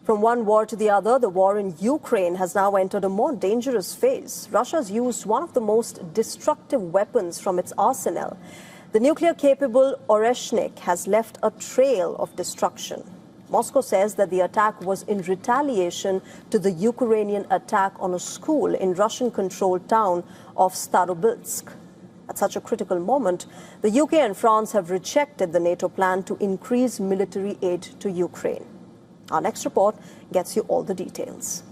From one war to the other, the war in Ukraine has now entered a more dangerous phase. Russia's used one of the most destructive weapons from its arsenal. The nuclear-capable Oreshnik has left a trail of destruction. Moscow says that the attack was in retaliation to the Ukrainian attack on a school in Russian-controlled town of Starobilsk. At such a critical moment, the UK and France have rejected the NATO plan to increase military aid to Ukraine. Our next report gets you all the details.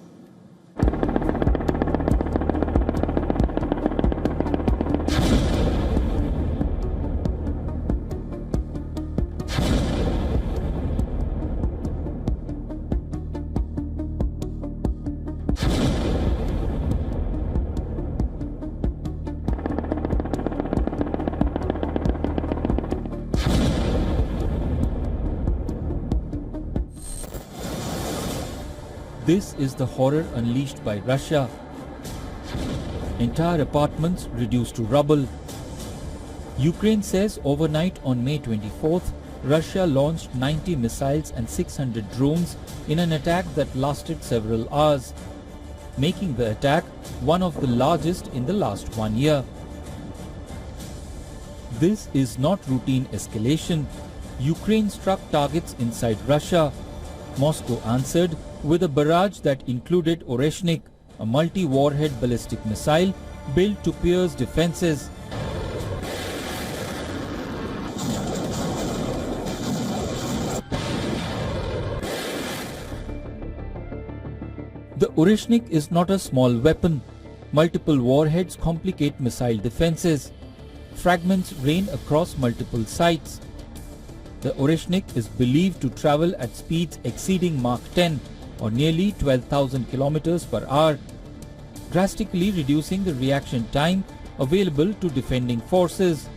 This is the horror unleashed by Russia. Entire apartments reduced to rubble. Ukraine says overnight on May 24th, Russia launched 90 missiles and 600 drones in an attack that lasted several hours, making the attack one of the largest in the last 1 year. This is not routine escalation. Ukraine struck targets inside Russia. Moscow answered with a barrage that included Oreshnik, a multi-warhead ballistic missile built to pierce defenses. The Oreshnik is not a small weapon. Multiple warheads complicate missile defenses. Fragments rain across multiple sites. The Oreshnik is believed to travel at speeds exceeding Mach 10 or nearly 12,000 kilometers per hour, drastically reducing the reaction time available to defending forces.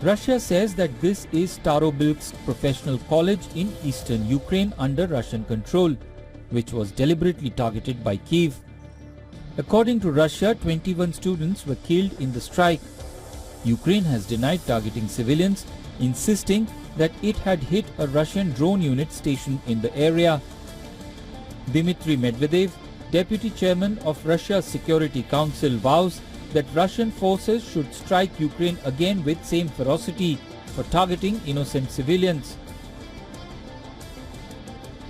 Russia says that this is Starobilsk Professional College in eastern Ukraine under Russian control, which was deliberately targeted by Kyiv. According to Russia, 21 students were killed in the strike. Ukraine has denied targeting civilians, insisting that it had hit a Russian drone unit stationed in the area. Dmitry Medvedev, deputy chairman of Russia's Security Council, vows that Russian forces should strike Ukraine again with same ferocity for targeting innocent civilians.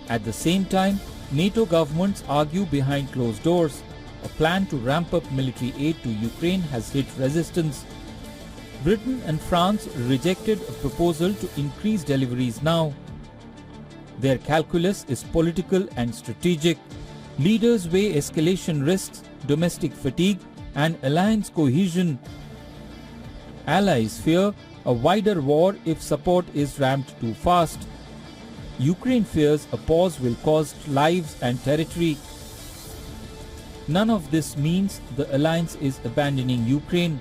At the same time, NATO governments argue behind closed doors. A plan to ramp up military aid to Ukraine has hit resistance. Britain and France rejected a proposal to increase deliveries now. Their calculus is political and strategic. Leaders weigh escalation risks, domestic fatigue, and alliance cohesion. Allies fear a wider war if support is ramped too fast. Ukraine fears a pause will cost lives and territory. None of this means the alliance is abandoning Ukraine,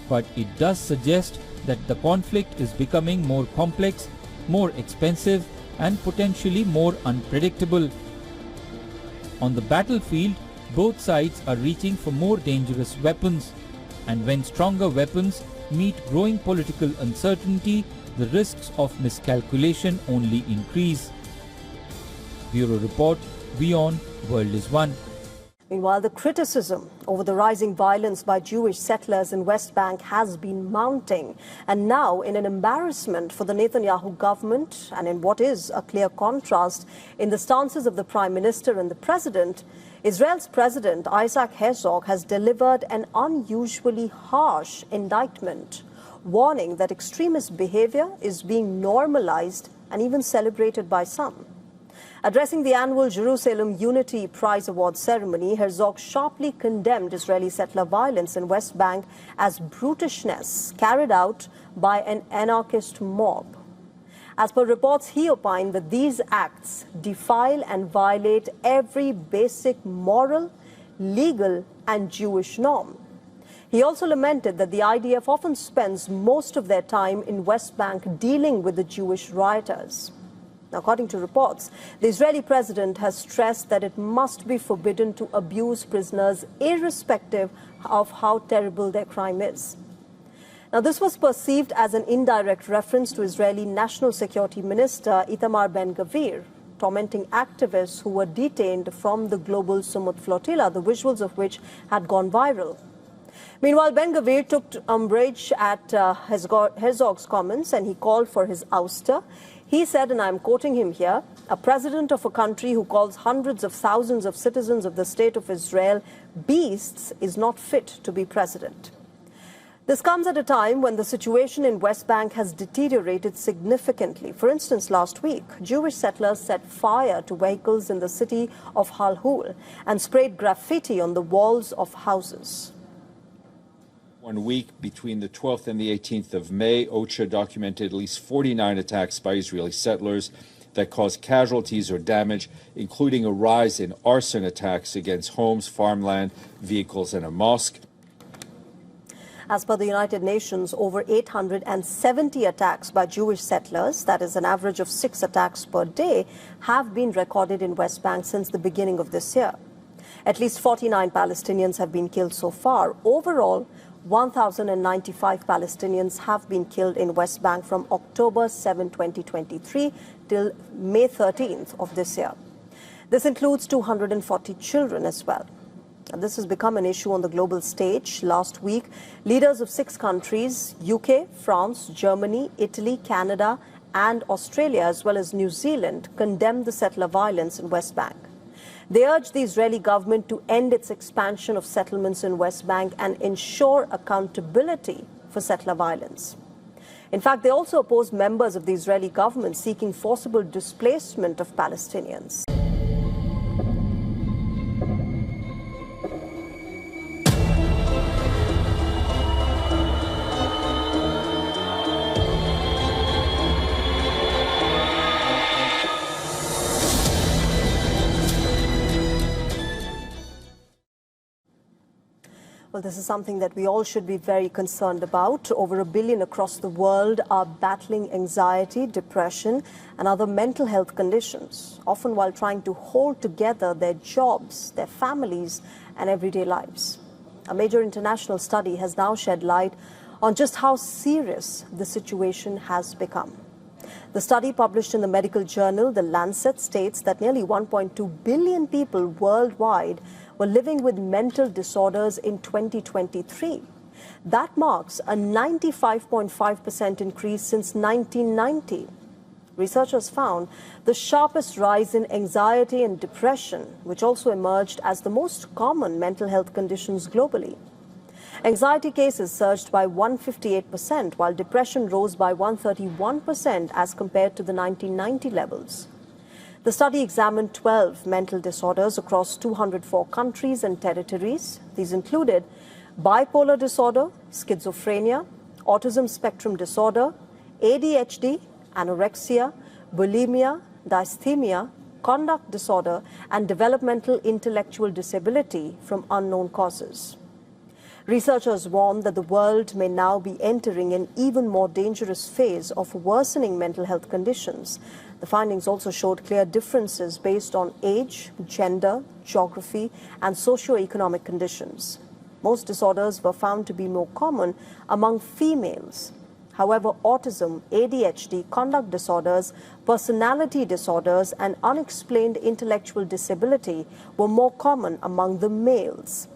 but it does suggest that the conflict is becoming more complex, more expensive, and potentially more unpredictable. On the battlefield, both sides are reaching for more dangerous weapons, and when stronger weapons meet growing political uncertainty, the risks of miscalculation only increase. Bureau Report, WION World is One. Meanwhile, the criticism over the rising violence by Jewish settlers in West Bank has been mounting. And now, in an embarrassment for the Netanyahu government and in what is a clear contrast in the stances of the Prime Minister and the President, Israel's President Isaac Herzog has delivered an unusually harsh indictment, warning that extremist behavior is being normalized and even celebrated by some. Addressing the annual Jerusalem Unity Prize Award ceremony, Herzog sharply condemned Israeli settler violence in West Bank as brutishness carried out by an anarchist mob. As per reports, he opined that these acts defile and violate every basic moral, legal, and Jewish norm. He also lamented that the IDF often spends most of their time in West Bank dealing with the Jewish rioters. According to reports, the Israeli president has stressed that it must be forbidden to abuse prisoners irrespective of how terrible their crime is. Now, this was perceived as an indirect reference to Israeli National Security Minister Itamar Ben-Gvir, tormenting activists who were detained from the global Sumut flotilla, the visuals of which had gone viral. Meanwhile, Ben-Gvir took umbrage at Herzog's comments and he called for his ouster. He said, and I'm quoting him here, "A president of a country who calls hundreds of thousands of citizens of the state of Israel beasts is not fit to be president." This comes at a time when the situation in West Bank has deteriorated significantly. For instance, last week, Jewish settlers set fire to vehicles in the city of Halhul and sprayed graffiti on the walls of houses. 1 week between the 12th and the 18th of May, OCHA documented at least 49 attacks by Israeli settlers that caused casualties or damage, including a rise in arson attacks against homes, farmland, vehicles, and a mosque. As per the United Nations, over 870 attacks by Jewish settlers, that is an average of 6 attacks per day, have been recorded in West Bank since the beginning of this year. At least 49 Palestinians have been killed so far. Overall, 1,095 Palestinians have been killed in West Bank from October 7, 2023 till May 13th of this year. This includes 240 children as well. And this has become an issue on the global stage. Last week, leaders of 6 countries, UK, France, Germany, Italy, Canada, and Australia, as well as New Zealand, condemned the settler violence in West Bank. They urged the Israeli government to end its expansion of settlements in West Bank and ensure accountability for settler violence. In fact, they also opposed members of the Israeli government seeking forcible displacement of Palestinians. Well, this is something that we all should be very concerned about. Over 1 billion across the world are battling anxiety, depression, and other mental health conditions, often while trying to hold together their jobs, their families, and everyday lives. A major international study has now shed light on just how serious the situation has become. The study, published in the medical journal The Lancet, states that nearly 1.2 billion people worldwide were living with mental disorders in 2023. That marks a 95.5% increase since 1990. Researchers found the sharpest rise in anxiety and depression, which also emerged as the most common mental health conditions globally. Anxiety cases surged by 158%, while depression rose by 131% as compared to the 1990 levels. The study examined 12 mental disorders across 204 countries and territories. These included bipolar disorder, schizophrenia, autism spectrum disorder, ADHD, anorexia, bulimia, dysthymia, conduct disorder, and developmental intellectual disability from unknown causes. Researchers warn that the world may now be entering an even more dangerous phase of worsening mental health conditions. The findings also showed clear differences based on age, gender, geography, and socioeconomic conditions. Most disorders were found to be more common among females. However, autism, ADHD, conduct disorders, personality disorders, and unexplained intellectual disability were more common among the males.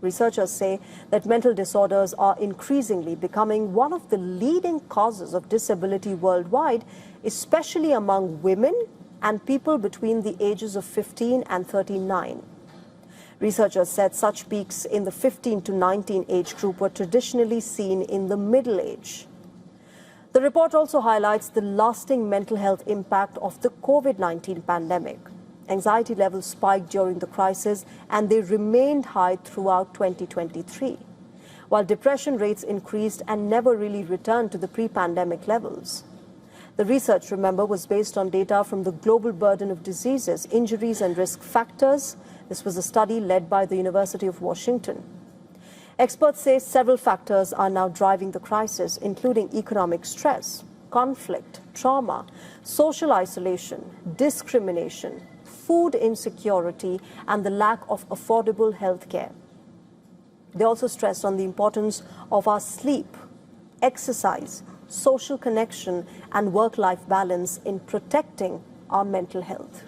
Researchers say that mental disorders are increasingly becoming one of the leading causes of disability worldwide, especially among women and people between the ages of 15 and 39. Researchers said such peaks in the 15 to 19 age group were traditionally seen in the middle age. The report also highlights the lasting mental health impact of the COVID-19 pandemic. Anxiety levels spiked during the crisis, and they remained high throughout 2023, while depression rates increased and never really returned to the pre-pandemic levels. The research, remember, was based on data from the Global Burden of Diseases, Injuries and Risk Factors. This was a study led by the University of Washington. Experts say several factors are now driving the crisis, including economic stress, conflict, trauma, social isolation, discrimination, food insecurity, and the lack of affordable health care. They also stressed on the importance of our sleep, exercise, social connection, and work-life balance in protecting our mental health.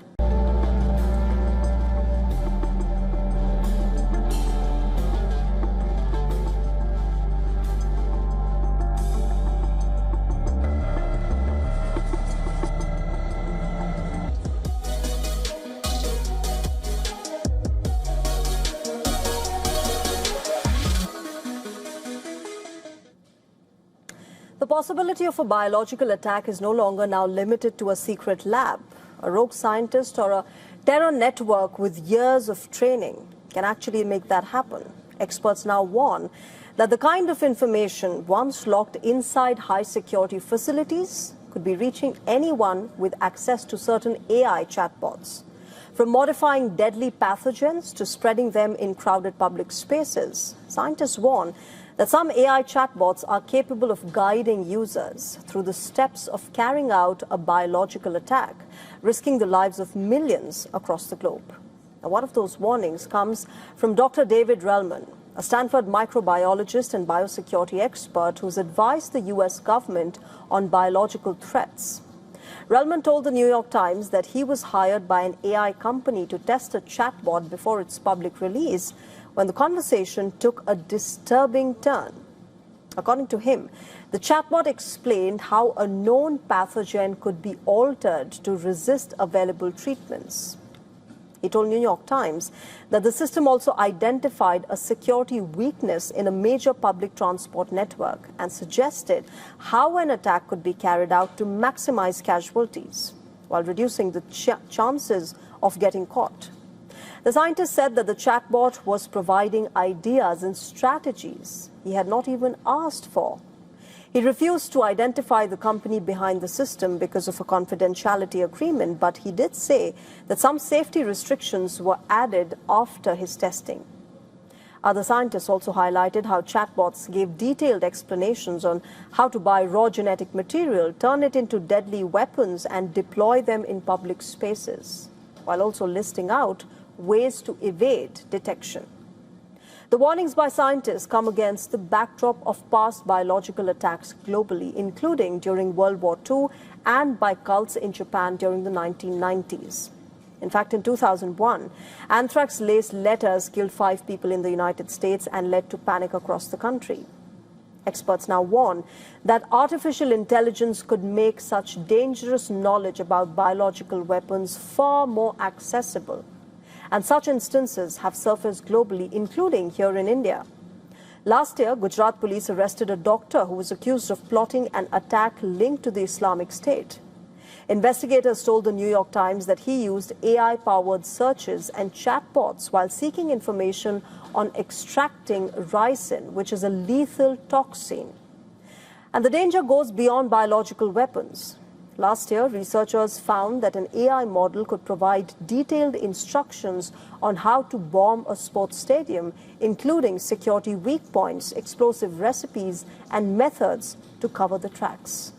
The possibility of a biological attack is no longer now limited to a secret lab. A rogue scientist or a terror network with years of training can actually make that happen. Experts now warn that the kind of information once locked inside high-security facilities could be reaching anyone with access to certain AI chatbots. From modifying deadly pathogens to spreading them in crowded public spaces, scientists warn that some AI chatbots are capable of guiding users through the steps of carrying out a biological attack, risking the lives of millions across the globe. Now, one of those warnings comes from Dr. David Relman, a Stanford microbiologist and biosecurity expert who's advised the U.S. government on biological threats. Relman told the New York Times that he was hired by an AI company to test a chatbot before its public release, when the conversation took a disturbing turn. According to him, the chatbot explained how a known pathogen could be altered to resist available treatments. He told New York Times that the system also identified a security weakness in a major public transport network and suggested how an attack could be carried out to maximize casualties while reducing the chances of getting caught. The scientist said that the chatbot was providing ideas and strategies he had not even asked for. He refused to identify the company behind the system because of a confidentiality agreement, but he did say that some safety restrictions were added after his testing. Other scientists also highlighted how chatbots gave detailed explanations on how to buy raw genetic material, turn it into deadly weapons, and deploy them in public spaces, while also listing out ways to evade detection. The warnings by scientists come against the backdrop of past biological attacks globally, including during World War II and by cults in Japan during the 1990s. In fact, in 2001, anthrax-laced letters killed 5 people in the United States and led to panic across the country. Experts now warn that artificial intelligence could make such dangerous knowledge about biological weapons far more accessible. And such instances have surfaced globally, including here in India. Last year, Gujarat police arrested a doctor who was accused of plotting an attack linked to the Islamic State. Investigators told the New York Times that he used AI-powered searches and chatbots while seeking information on extracting ricin, which is a lethal toxin. And the danger goes beyond biological weapons. Last year, researchers found that an AI model could provide detailed instructions on how to bomb a sports stadium, including security weak points, explosive recipes, and methods to cover the tracks.